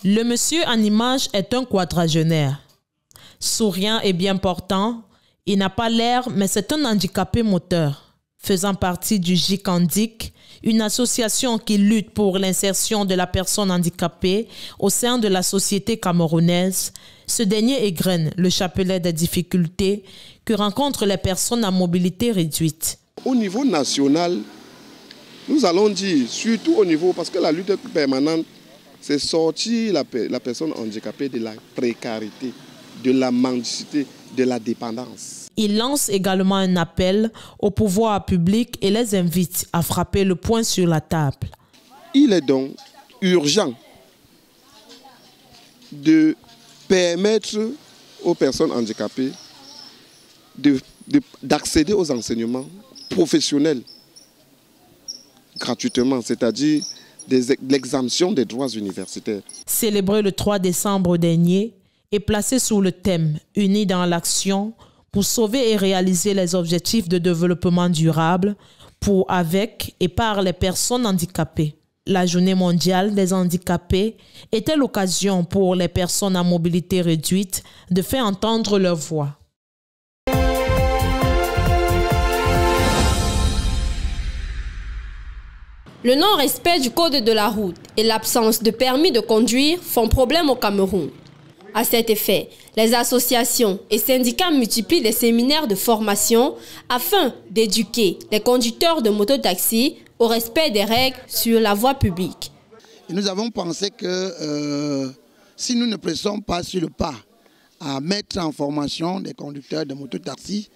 Le monsieur en image est un quadragénaire. Souriant et bien portant, il n'a pas l'air, mais c'est un handicapé moteur. Faisant partie du GICANDIC, une association qui lutte pour l'insertion de la personne handicapée au sein de la société camerounaise, ce dernier égrène le chapelet des difficultés que rencontrent les personnes à mobilité réduite. Au niveau national, nous allons dire, surtout au niveau, parce que la lutte permanente, c'est sortir la personne handicapée de la précarité, de la mendicité, de la dépendance. Il lance également un appel au pouvoir public et les invite à frapper le poing sur la table. Il est donc urgent de permettre aux personnes handicapées d'accéder aux enseignements professionnels gratuitement, c'est-à-dire l'exemption des droits universitaires. Célébré le 3 décembre dernier et placé sous le thème « Unis dans l'action » pour sauver et réaliser les objectifs de développement durable pour, avec et par les personnes handicapées. La Journée mondiale des handicapés était l'occasion pour les personnes à mobilité réduite de faire entendre leur voix. Le non-respect du code de la route et l'absence de permis de conduire font problème au Cameroun. À cet effet, les associations et syndicats multiplient les séminaires de formation afin d'éduquer les conducteurs de mototaxi au respect des règles sur la voie publique. Et nous avons pensé que si nous ne pressons pas sur le pas à mettre en formation des conducteurs de mototaxi,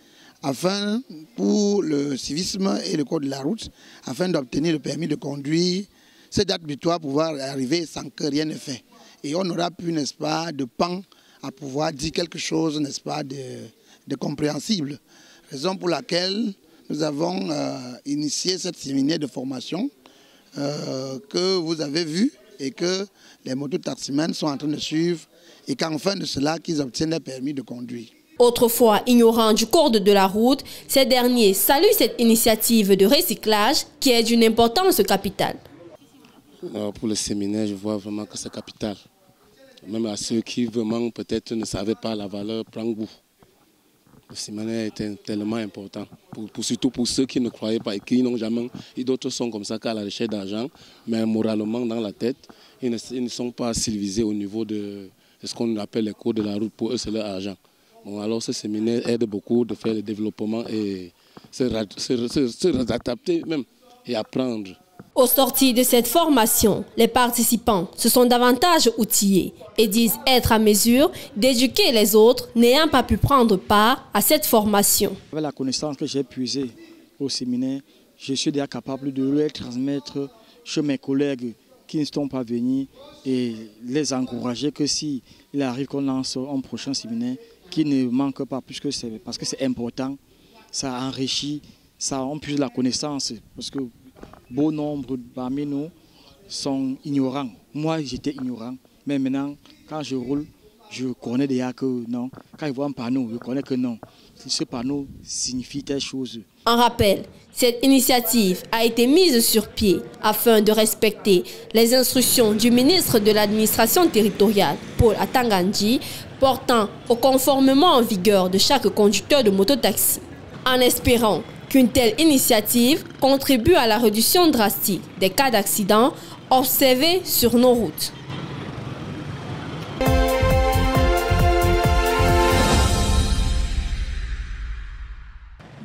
afin pour le civisme et le code de la route, afin d'obtenir le permis de conduire, cette date butoir pouvoir arriver sans que rien ne fait. Et on aura plus, n'est-ce pas, de pan à pouvoir dire quelque chose, n'est-ce pas, de compréhensible. Raison pour laquelle nous avons initié cette séminaire de formation que vous avez vu et que les mototaximens sont en train de suivre et qu'en fin de cela, qu'ils obtiennent un permis de conduire. Autrefois ignorants du code de la route, ces derniers saluent cette initiative de recyclage qui est d'une importance capitale. Pour le séminaire, je vois vraiment que c'est capital. Même à ceux qui vraiment peut-être ne savaient pas la valeur, prendre goût. Le séminaire était tellement important, surtout pour ceux qui ne croyaient pas et qui n'ont jamais. Et d'autres sont comme ça qu'à la recherche d'argent, mais moralement dans la tête, ils ne sont pas civilisés au niveau de ce qu'on appelle les codes de la route. Pour eux, c'est leur argent. Bon, alors ce séminaire aide beaucoup de faire le développement et se réadapter même et apprendre. Au sortir de cette formation, les participants se sont davantage outillés et disent être à mesure d'éduquer les autres n'ayant pas pu prendre part à cette formation. Avec la connaissance que j'ai puisée au séminaire, je suis déjà capable de le transmettre chez mes collègues qui ne sont pas venus et les encourager que s'il arrive qu'on lance un prochain séminaire, qui ne manque pas, parce que c'est important, ça enrichit, ça amplifie la connaissance, parce que bon nombre parmi nous sont ignorants. Moi, j'étais ignorant, mais maintenant, quand je roule, je connais déjà que non. Quand je vois un panneau, je connais que non. Ce panneau signifie telle chose. En rappel, cette initiative a été mise sur pied afin de respecter les instructions du ministre de l'administration territoriale, Paul Atangandji, portant au conformement en vigueur de chaque conducteur de mototaxi. En espérant qu'une telle initiative contribue à la réduction drastique des cas d'accidents observés sur nos routes.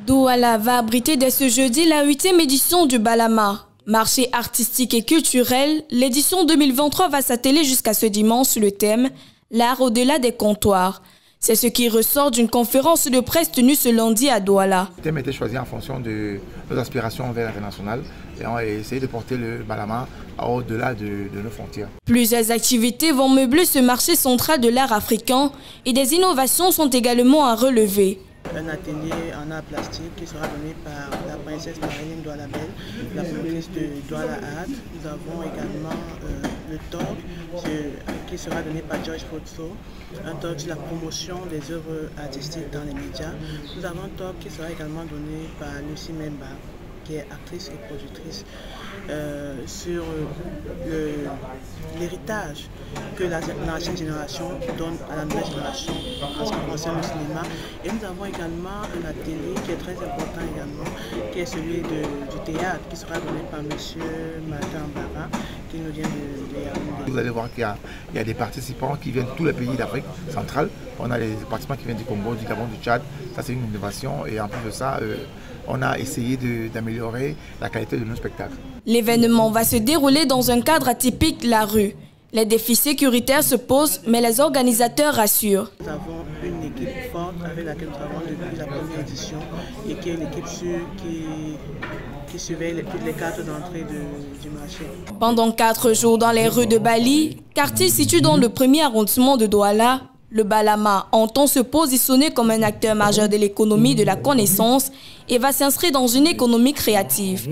Douala va abriter dès ce jeudi la 8e édition du Balama. Marché artistique et culturel, l'édition 2023 va s'atteler jusqu'à ce dimanche sur le thème « L'art au-delà des comptoirs ». C'est ce qui ressort d'une conférence de presse tenue ce lundi à Douala. Le thème a été choisi en fonction de nos aspirations vers l'international et on a essayé de porter le Balama au-delà de nos frontières. Plusieurs activités vont meubler ce marché central de l'art africain et des innovations sont également à relever. Un atelier en art plastique qui sera donné par la princesse Marilyn Douala Belle, la promotrice de Douala Art. Nous avons également le talk qui sera donné par George Fotso, un talk sur la promotion des œuvres artistiques dans les médias. Nous avons un talk qui sera également donné par Lucie Memba. qui est actrice et productrice, sur l'héritage que l'ancienne génération donne à la nouvelle génération en ce qui concerne le cinéma. Et nous avons également un atelier qui est très important également, qui est celui du théâtre, qui sera donné par M. Martin Barra, qui nous vient de Yaoundé. Vous allez voir qu'il y a des participants qui viennent de tous les pays d'Afrique centrale. On a les participants qui viennent du Congo, du Gabon, du Tchad. Ça, c'est une innovation. Et en plus de ça, on a essayé d'améliorer la qualité de nos spectacles. L'événement va se dérouler dans un cadre atypique, la rue. Les défis sécuritaires se posent, mais les organisateurs rassurent. Nous avons une équipe forte avec laquelle nous travaillons depuis la première édition et qui est une équipe qui surveille toutes les cartes d'entrée du marché. Pendant 4 jours dans les rues de Bali, quartier situé dans le premier arrondissement de Douala, le Balama entend se positionner comme un acteur majeur de l'économie de la connaissance et va s'inscrire dans une économie créative.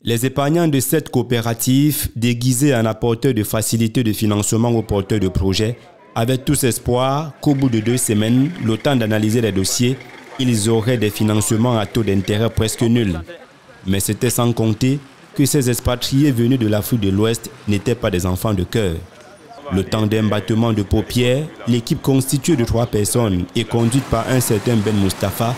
Les épargnants de cette coopérative, déguisés en apporteurs de facilités de financement aux porteurs de projets, avaient tous espoir qu'au bout de 2 semaines, le temps d'analyser les dossiers, ils auraient des financements à taux d'intérêt presque nuls. Mais c'était sans compter que ces expatriés venus de l'Afrique de l'Ouest n'étaient pas des enfants de cœur. Le temps d'un battement de paupières, l'équipe constituée de 3 personnes et conduite par un certain Ben Mustafa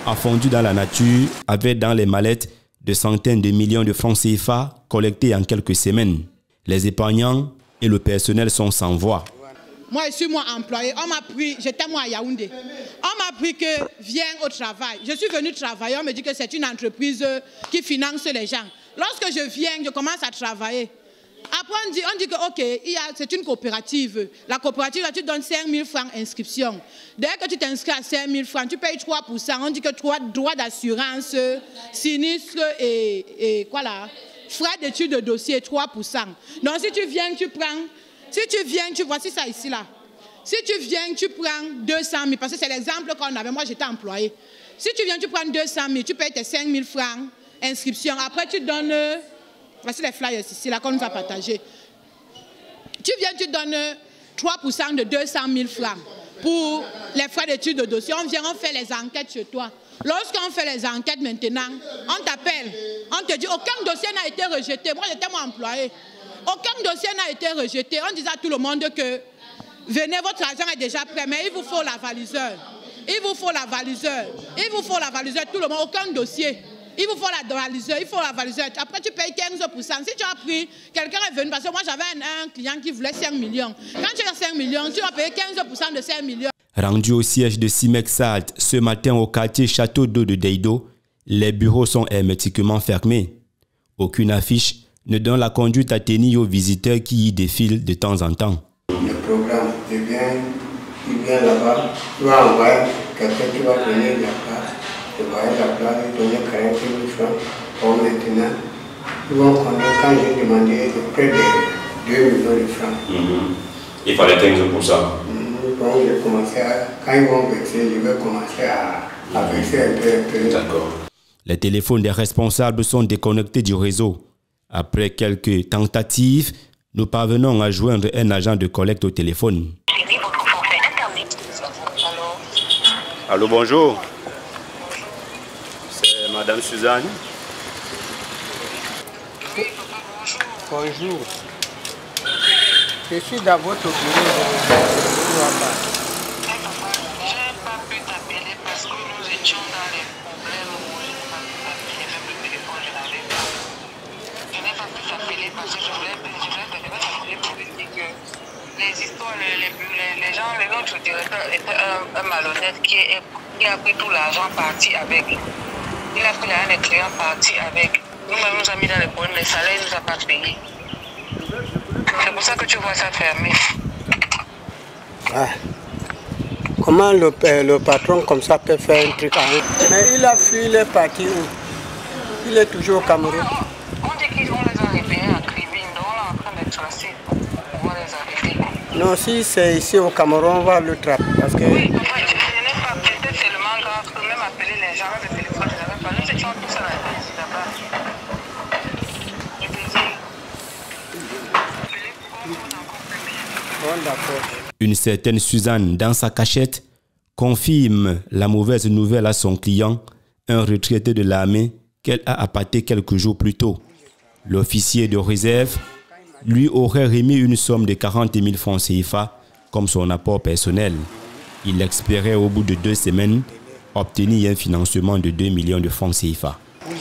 a fondu dans la nature avec dans les mallettes de centaines de millions de francs CFA collectés en quelques semaines. Les épargnants et le personnel sont sans voix. Moi, je suis employé. On m'a pris, j'étais moi à Yaoundé. On m'a pris que viens au travail. Je suis venu travailler. On me dit que c'est une entreprise qui finance les gens. Lorsque je viens, je commence à travailler. Après, on dit que ok, c'est une coopérative. La coopérative, là, tu donnes 5 000 francs inscription. Dès que tu t'inscris à 5 000 francs, tu payes 3%. On dit que droit d'assurance, sinistre et quoi là, frais d'études de dossier, 3%. Donc si tu viens, tu prends. Si tu viens, tu vois, c'est ça ici là. Si tu viens, tu prends 200 000, parce que c'est l'exemple qu'on avait. Moi, j'étais employé. Si tu viens, tu prends 200 000, tu payes tes 5 000 francs inscription. Après, tu donnes. Voici les flyers ici, là, qu'on nous a partagés. Tu viens, tu donnes 3% de 200 000 francs pour les frais d'études de dossier. On vient, on fait les enquêtes chez toi. Lorsqu'on fait les enquêtes maintenant, on t'appelle. On te dit, aucun dossier n'a été rejeté. Moi, j'étais mon employé. Aucun dossier n'a été rejeté. On disait à tout le monde que venez, votre argent est déjà prêt, mais il vous faut la valiseur. Il vous faut la valiseur. Il vous faut la valiseur, tout le monde, aucun dossier. Il vous faut la valiseur, il faut la valiseur. Après, tu payes 15%. Si tu as pris, quelqu'un est venu, parce que moi, j'avais un client qui voulait 5 millions. Quand tu as 5 millions, tu vas payer 15% de 5 millions. Rendu au siège de Simexat ce matin au quartier Château d'eau de Deido, les bureaux sont hermétiquement fermés. Aucune affiche ne donne la conduite à tenir aux visiteurs qui y défilent de temps en temps. Le programme, il vient là-bas, tu vas envoyer quelqu'un qui va donner la place. Tu vas envoyer la place, il donner 40 000 francs. Bon, maintenant, ils vont connaître quand j'ai demandé près de 2 millions de francs. Il fallait 15%. Bon, j'ai commencé à, quand ils vont verser, je vais commencer à verser un peu. D'accord. Les téléphones des responsables sont déconnectés du réseau. Après quelques tentatives, nous parvenons à joindre un agent de collecte au téléphone. Allô, bonjour. C'est Madame Suzanne. Bonjour. Je suis dans votre bureau. Les gens, notre directeur était un malhonnête qui a pris tout l'argent parti avec. Il a pris l'argent des clients parti avec. Nous-mêmes, nous avons mis dans les problèmes, les salaires, il ne nous a pas payé. C'est pour ça que tu vois ça fermé. Ah. Comment le patron comme ça peut faire un truc à eux? Mais il a fui, il est parti où? Il est toujours au Cameroun. On dit qu'ils vont les arriver à Kribine, donc on est en train de tracer pour les arriver. Non, si c'est ici au Cameroun, on va le trapper. Parce que... Oui, je n'ai pas, peut-être seulement grave, même appeler les gens de téléphone, je n'avais pas. Nous étions tous à la tête ici là-bas. Je te dis. Bon, d'accord. Une certaine Suzanne, dans sa cachette, confirme la mauvaise nouvelle à son client, un retraité de l'armée qu'elle a appâté quelques jours plus tôt. L'officier de réserve lui aurait remis une somme de 40 000 francs CFA comme son apport personnel. Il espérait au bout de 2 semaines obtenir un financement de 2 millions de francs CFA. Il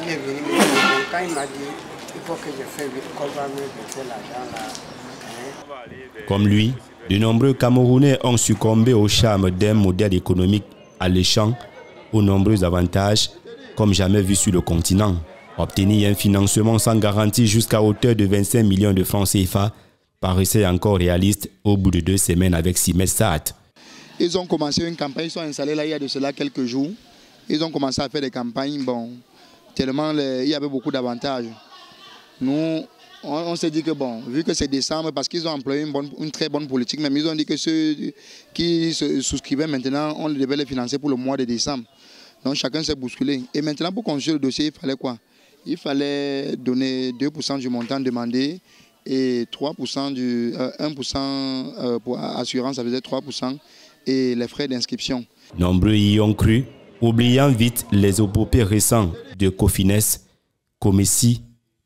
est venu quand il m'a dit il faut que je fasse vite l'argent là. Comme lui, de nombreux Camerounais ont succombé au charme d'un modèle économique alléchant aux nombreux avantages comme jamais vu sur le continent. Obtenir un financement sans garantie jusqu'à hauteur de 25 millions de francs CFA paraissait encore réaliste au bout de 2 semaines avec Simet Saad. Ils ont commencé une campagne, ils sont installés là il y a de cela quelques jours. Ils ont commencé à faire des campagnes, bon, tellement il y avait beaucoup d'avantages. Nous, on s'est dit que bon, vu que c'est décembre, parce qu'ils ont employé une très bonne politique, même ils ont dit que ceux qui se souscrivaient maintenant, on devait les financer pour le mois de décembre. Donc chacun s'est bousculé. Et maintenant pour construire le dossier, il fallait quoi? Il fallait donner 2% du montant demandé et 3% 1% pour assurance, ça faisait 3% et les frais d'inscription. Nombreux y ont cru, oubliant vite les épopées récentes de Cofines, Comessi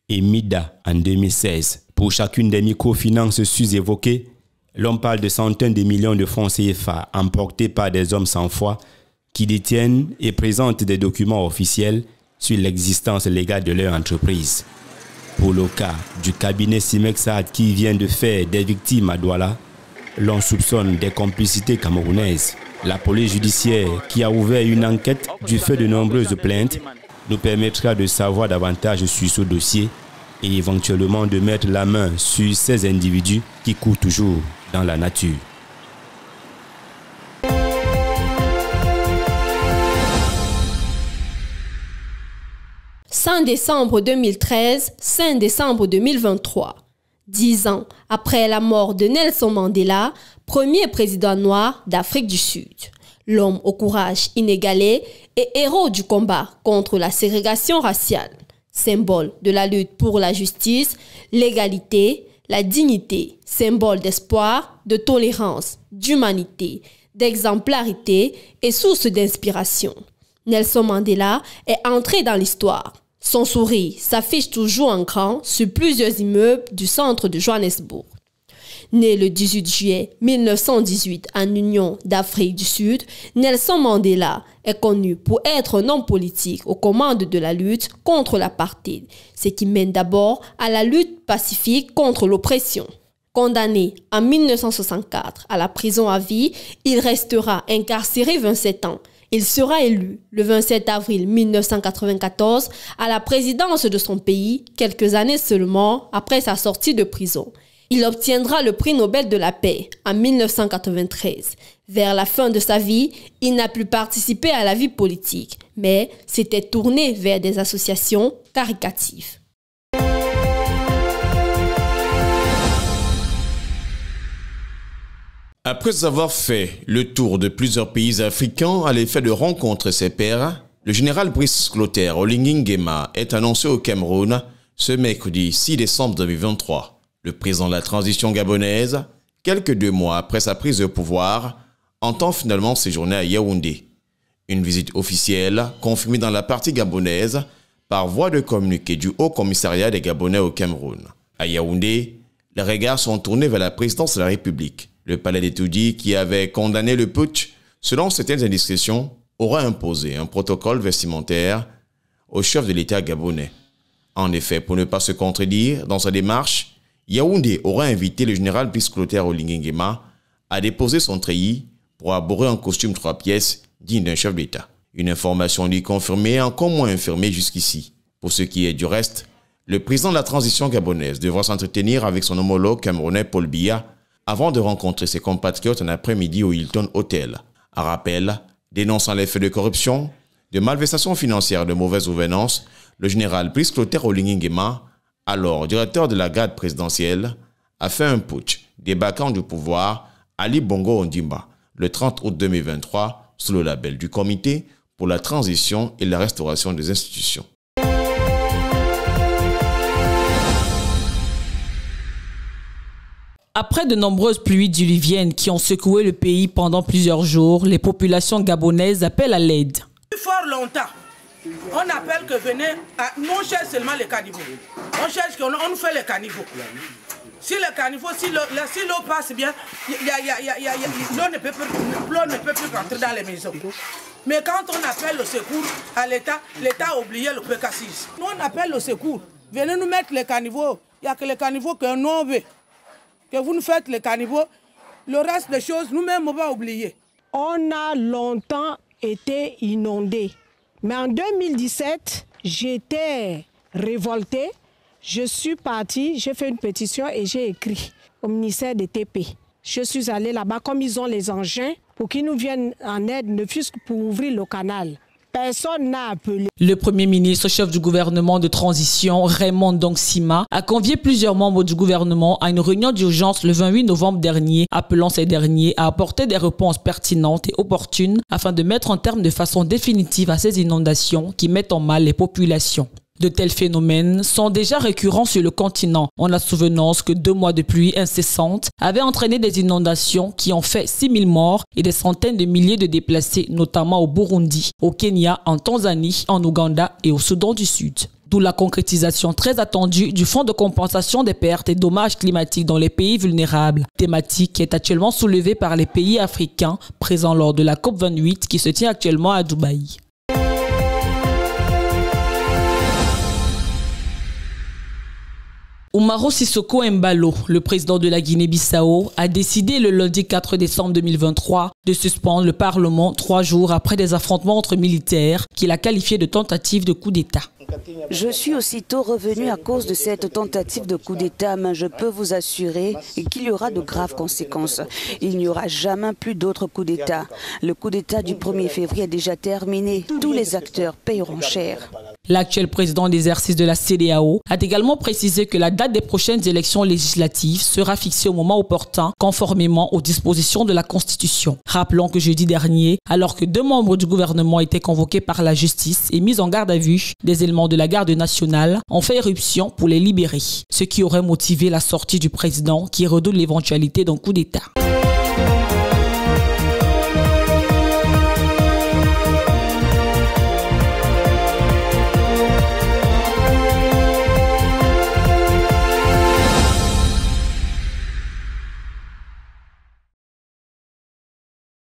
et Mida en 2016. Pour chacune des microfinances sus-évoquées, l'on parle de centaines de millions de francs CFA emportés par des hommes sans foi qui détiennent et présentent des documents officiels sur l'existence légale de leur entreprise. Pour le cas du cabinet Simet Saad qui vient de faire des victimes à Douala, l'on soupçonne des complicités camerounaises. La police judiciaire qui a ouvert une enquête du fait de nombreuses plaintes nous permettra de savoir davantage sur ce dossier et éventuellement de mettre la main sur ces individus qui courent toujours dans la nature. « 5 décembre 2013, 5 décembre 2023. 10 ans après la mort de Nelson Mandela, premier président noir d'Afrique du Sud. L'homme au courage inégalé et héros du combat contre la ségrégation raciale. Symbole de la lutte pour la justice, l'égalité, la dignité. Symbole d'espoir, de tolérance, d'humanité, d'exemplarité et source d'inspiration. Nelson Mandela est entré dans l'histoire. Son sourire s'affiche toujours en grand sur plusieurs immeubles du centre de Johannesburg. Né le 18 juillet 1918 en Union d'Afrique du Sud, Nelson Mandela est connu pour être un homme politique aux commandes de la lutte contre l'apartheid, ce qui mène d'abord à la lutte pacifique contre l'oppression. Condamné en 1964 à la prison à vie, il restera incarcéré 27 ans. Il sera élu le 27 avril 1994 à la présidence de son pays, quelques années seulement après sa sortie de prison. Il obtiendra le prix Nobel de la paix en 1993. Vers la fin de sa vie, il n'a plus participé à la vie politique, mais s'était tourné vers des associations caritatives. Après avoir fait le tour de plusieurs pays africains à l'effet de rencontrer ses pairs, le général Brice Clotaire Oligui Nguema est annoncé au Cameroun ce mercredi 6 décembre 2023. Le président de la transition gabonaise, quelques 2 mois après sa prise de pouvoir, entend finalement séjourner à Yaoundé. Une visite officielle confirmée dans la partie gabonaise par voie de communiqué du Haut Commissariat des Gabonais au Cameroun. À Yaoundé, les regards sont tournés vers la présidence de la République. Le palais d'Etoudi, qui avait condamné le putsch, selon certaines indiscrétions, aura imposé un protocole vestimentaire au chef de l'État gabonais. En effet, pour ne pas se contredire dans sa démarche, Yaoundé aura invité le général Brice Clotaire Oligui Nguema à déposer son treillis pour arborer un costume 3 pièces digne d'un chef d'État. Une information lui confirmée, encore moins infirmée jusqu'ici. Pour ce qui est du reste, le président de la transition gabonaise devra s'entretenir avec son homologue camerounais Paul Biya avant de rencontrer ses compatriotes un après-midi au Hilton Hotel. À rappel, dénonçant les faits de corruption, de malversation financière et de mauvaise gouvernance, le général Brice Clotaire Oligui Nguema, alors directeur de la garde présidentielle, a fait un putsch, débarquant du pouvoir Ali Bongo Ondimba le 30 août 2023 sous le label du Comité pour la transition et la restauration des institutions. Après de nombreuses pluies diluviennes qui ont secoué le pays pendant plusieurs jours, les populations gabonaises appellent à l'aide. Fort longtemps, on appelle que venez, on cherche seulement les caniveaux. On cherche qu'on fait les caniveaux. Si les caniveaux, si l'eau passe bien, l'eau ne peut plus rentrer dans les maisons. Mais quand on appelle le secours à l'État, l'État a oublié le PK6. Nous on appelle le secours, venez nous mettre les caniveaux. Il n'y a que les caniveaux qu'un homme veut. Que vous nous faites les caniveaux, le reste des choses, nous-mêmes, on va oublier. On a longtemps été inondés. Mais en 2017, j'étais révoltée. Je suis partie, j'ai fait une pétition et j'ai écrit au ministère des TP. Je suis allée là-bas, comme ils ont les engins, pour qu'ils nous viennent en aide, ne fût-ce que pour ouvrir le canal. Personne n'a appelé. Le Premier ministre, chef du gouvernement de transition, Raymond Dongsima, a convié plusieurs membres du gouvernement à une réunion d'urgence le 28 novembre dernier, appelant ces derniers à apporter des réponses pertinentes et opportunes afin de mettre un terme de façon définitive à ces inondations qui mettent en mal les populations. De tels phénomènes sont déjà récurrents sur le continent. On a souvenance que 2 mois de pluie incessante avaient entraîné des inondations qui ont fait 6000 morts et des centaines de milliers de déplacés, notamment au Burundi, au Kenya, en Tanzanie, en Ouganda et au Soudan du Sud. D'où la concrétisation très attendue du Fonds de compensation des pertes et dommages climatiques dans les pays vulnérables, thématique qui est actuellement soulevée par les pays africains présents lors de la COP28 qui se tient actuellement à Dubaï. Umaro Sissoko Embalo, le président de la Guinée-Bissau, a décidé le lundi 4 décembre 2023 de suspendre le Parlement 3 jours après des affrontements entre militaires qu'il a qualifiés de tentative de coup d'État. Je suis aussitôt revenu à cause de cette tentative de coup d'État, mais je peux vous assurer qu'il y aura de graves conséquences. Il n'y aura jamais plus d'autres coups d'État. Le coup d'État du 1er février est déjà terminé. Tous les acteurs paieront cher. L'actuel président d'exercice de la CEDEAO a également précisé que la date des prochaines élections législatives sera fixée au moment opportun, conformément aux dispositions de la Constitution. Rappelons que jeudi dernier, alors que 2 membres du gouvernement étaient convoqués par la justice et mis en garde à vue, des éléments de la garde nationale ont fait éruption pour les libérer, ce qui aurait motivé la sortie du président qui redoute l'éventualité d'un coup d'État.